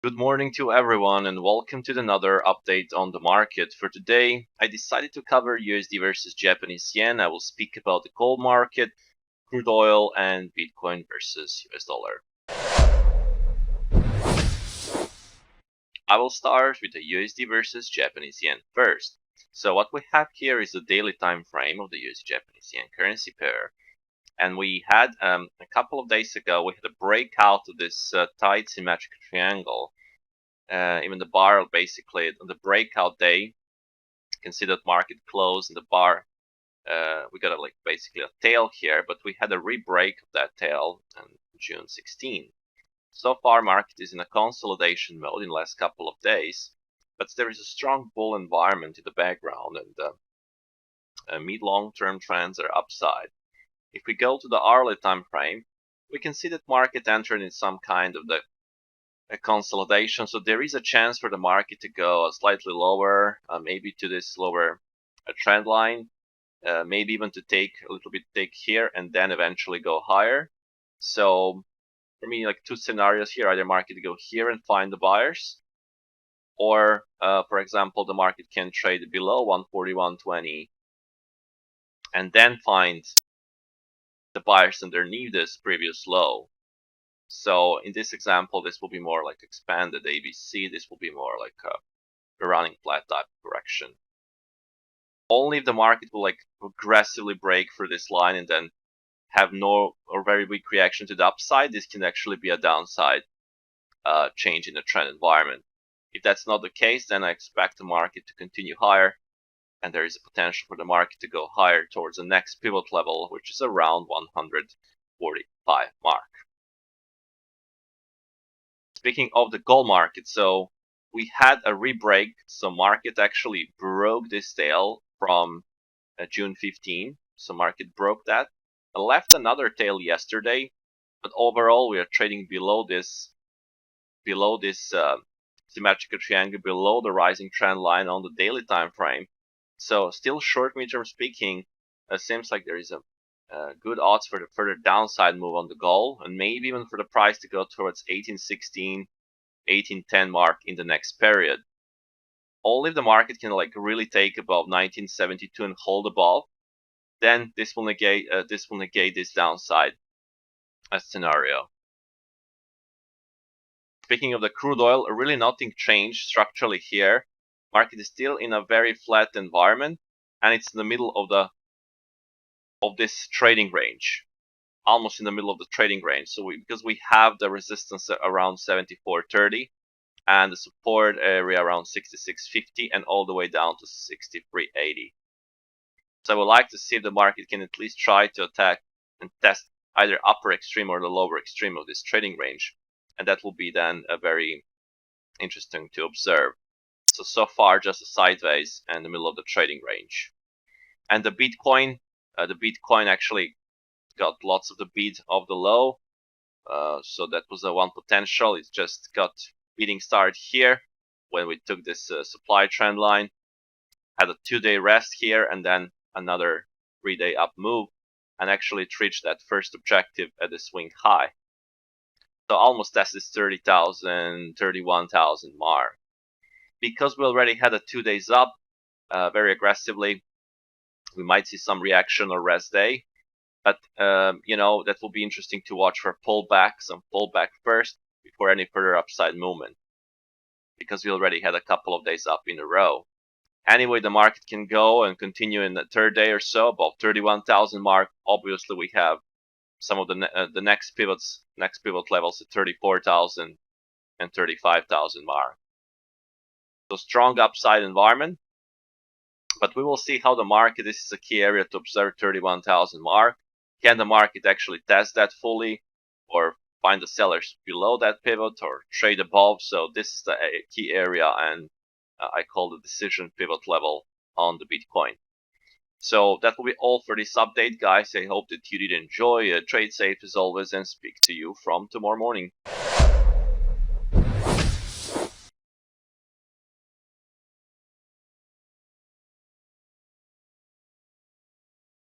Good morning to everyone and welcome to another update on the market. For today, I decided to cover USD versus Japanese yen. I will speak about the gold market, crude oil, and Bitcoin versus US dollar. I will start with the USD versus Japanese yen first. So what we have here is the daily time frame of the USD Japanese yen currency pair. And we had a couple of days ago, we had a breakout of this tight symmetric triangle. Even the bar, basically on the breakout day, you can see that market closed in the bar. We got basically a tail here, but we had a re-break of that tail on June 16. So far, market is in a consolidation mode in the last couple of days, but there is a strong bull environment in the background, and mid-long-term trends are upside. If we go to the hourly time frame, we can see that market entered in some kind of a consolidation. So there is a chance for the market to go slightly lower, maybe to this lower trend line, maybe even to take a little bit here and then eventually go higher. So for me, two scenarios here: either market to go here and find the buyers, or for example, the market can trade below 141.20 and then find the buyers underneath this previous low. So in this example, this will be more like expanded ABC. This will be more like a running flat type correction. Only if the market will aggressively break for this line and then have no or very weak reaction to the upside, this can actually be a downside change in the trend environment. If that's not the case, then I expect the market to continue higher, and there is a potential for the market to go higher towards the next pivot level, which is around 145 mark. Speaking of the gold market, so we had a re-break. So market actually broke this tail from June 15. So market broke that and left another tail yesterday, but overall we are trading below this symmetrical triangle, below the rising trend line on the daily time frame. So still short midterm speaking, seems like there is a good odds for the further downside move on the gold, and maybe even for the price to go towards 1816, 1810 mark in the next period. Only if the market can really take above 1972 and hold above, then this will negate this downside scenario. Speaking of the crude oil, really nothing changed structurally here. Market is still in a very flat environment, and it's in the middle of this trading range, almost in the middle of the trading range. So because we have the resistance around 74.30 and the support area around 66.50 and all the way down to 63.80. So I would like to see if the market can at least try to attack and test either upper extreme or the lower extreme of this trading range, and that will be then a very interesting to observe. So far just a sideways in the middle of the trading range. And the Bitcoin actually got lots of the beat of the low, so that was a one potential. It just got beating start here when we took this supply trend line, had a 2-day rest here, and then another 3-day up move, and actually it reached that first objective at the swing high. So almost tested 30,000, 31,000 mark. Because we already had a 2 days up very aggressively, we might see some reaction or rest day. But, that will be interesting to watch for some pullback first before any further upside movement, because we already had a couple of days up in a row. Anyway, the market can go and continue in the third day or so, above 31,000 mark. Obviously, we have some of the next pivot levels at 34,000 and 35,000 mark. So strong upside environment, but we will see how the market, this is a key area to observe, 31,000 mark. Can the market actually test that fully, or find the sellers below that pivot, or trade above? So this is the key area, and I call the decision pivot level on the Bitcoin. So that will be all for this update, guys. I hope that you did enjoy. Trade safe as always, and speak to you from tomorrow morning.